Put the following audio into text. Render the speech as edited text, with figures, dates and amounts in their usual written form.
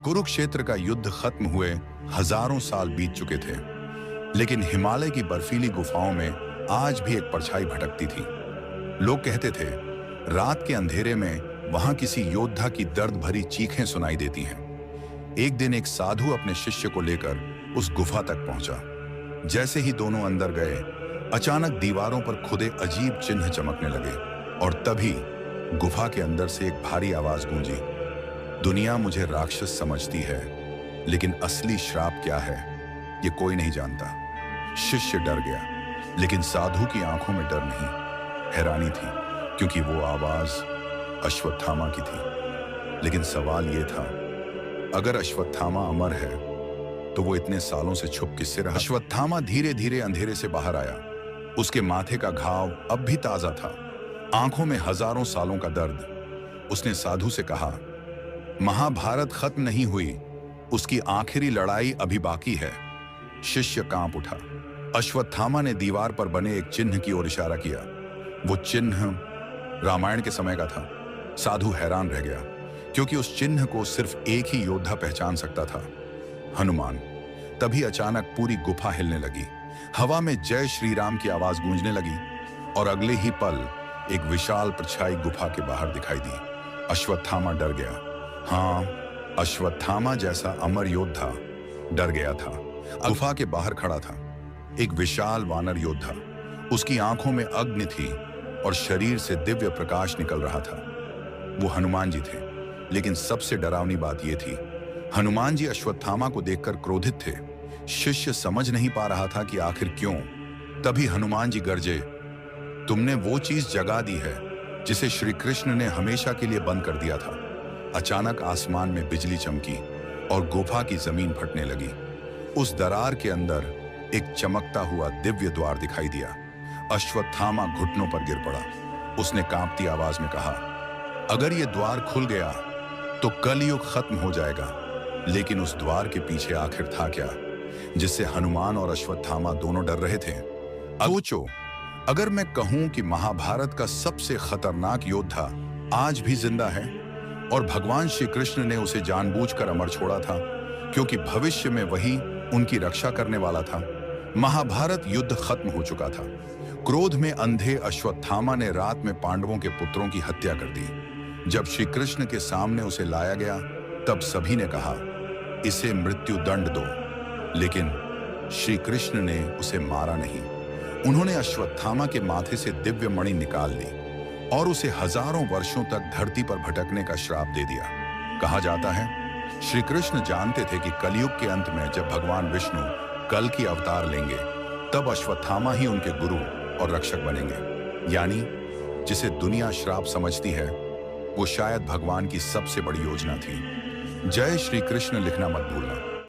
कुरुक्षेत्र का युद्ध खत्म हुए हजारों साल बीत चुके थे, लेकिन हिमालय की बर्फीली गुफाओं में आज भी एक परछाई भटकती थी। लोग कहते थे, रात के अंधेरे में वहां किसी योद्धा की दर्द भरी चीखें सुनाई देती हैं। एक दिन एक साधु अपने शिष्य को लेकर उस गुफा तक पहुंचा। जैसे ही दोनों अंदर गए, अचानक दीवारों पर खुदे अजीब चिन्ह चमकने लगे और तभी गुफा के अंदर से एक भारी आवाज गूंजी, दुनिया मुझे राक्षस समझती है, लेकिन असली श्राप क्या है ये कोई नहीं जानता। शिष्य डर गया, लेकिन साधु की आंखों में डर नहीं, हैरानी थी, क्योंकि वो आवाज अश्वत्थामा की थी। लेकिन सवाल ये था, अगर अश्वत्थामा अमर है तो वो इतने सालों से छुप किससे रहा? अश्वत्थामा धीरे धीरे अंधेरे से बाहर आया। उसके माथे का घाव अब भी ताजा था, आंखों में हजारों सालों का दर्द। उसने साधु से कहा, महाभारत खत्म नहीं हुई, उसकी आखिरी लड़ाई अभी बाकी है। शिष्य कांप उठा। अश्वत्थामा ने दीवार पर बने एक चिन्ह की ओर इशारा किया। वो चिन्ह रामायण के समय का था। साधु हैरान रह गया, क्योंकि उस चिन्ह को सिर्फ एक ही योद्धा पहचान सकता था, हनुमान। तभी अचानक पूरी गुफा हिलने लगी, हवा में जय श्री राम की आवाज गूंजने लगी और अगले ही पल एक विशाल परछाई गुफा के बाहर दिखाई दी। अश्वत्थामा डर गया। हाँ, अश्वत्थामा जैसा अमर योद्धा डर गया था। गुफा के बाहर खड़ा था एक विशाल वानर योद्धा। उसकी आंखों में अग्नि थी और शरीर से दिव्य प्रकाश निकल रहा था। वो हनुमान जी थे, लेकिन सबसे डरावनी बात यह थी, हनुमान जी अश्वत्थामा को देखकर क्रोधित थे। शिष्य समझ नहीं पा रहा था कि आखिर क्यों। तभी हनुमान जी गरजे, तुमने वो चीज जगा दी है जिसे श्री कृष्ण ने हमेशा के लिए बंद कर दिया था। अचानक आसमान में बिजली चमकी और गुफा की जमीन फटने लगी। उस दरार के अंदर एक चमकता हुआ दिव्य द्वार दिखाई दिया। अश्वत्थामा घुटनों पर गिर पड़ा। उसने कांपती आवाज में कहा, अगर ये द्वार खुल गया तो कलयुग खत्म हो जाएगा। लेकिन उस द्वार के पीछे आखिर था क्या, जिससे हनुमान और अश्वत्थामा दोनों डर रहे थे? सोचो, अगर मैं कहूं कि महाभारत का सबसे खतरनाक योद्धा आज भी जिंदा है और भगवान श्री कृष्ण ने उसे जानबूझकर अमर छोड़ा था, क्योंकि भविष्य में वही उनकी रक्षा करने वाला था। महाभारत युद्ध खत्म हो चुका था। क्रोध में अंधे अश्वत्थामा ने रात में पांडवों के पुत्रों की हत्या कर दी। जब श्री कृष्ण के सामने उसे लाया गया, तब सभी ने कहा, इसे मृत्यु दंड दो। लेकिन श्री कृष्ण ने उसे मारा नहीं। उन्होंने अश्वत्थामा के माथे से दिव्य मणि निकाल ली और उसे हजारों वर्षों तक धरती पर भटकने का श्राप दे दिया। कहा जाता है, श्री कृष्ण जानते थे कि कलयुग के अंत में जब भगवान विष्णु कल की अवतार लेंगे, तब अश्वत्थामा ही उनके गुरु और रक्षक बनेंगे। यानी जिसे दुनिया श्राप समझती है, वो शायद भगवान की सबसे बड़ी योजना थी। जय श्री कृष्ण लिखना मत भूलना।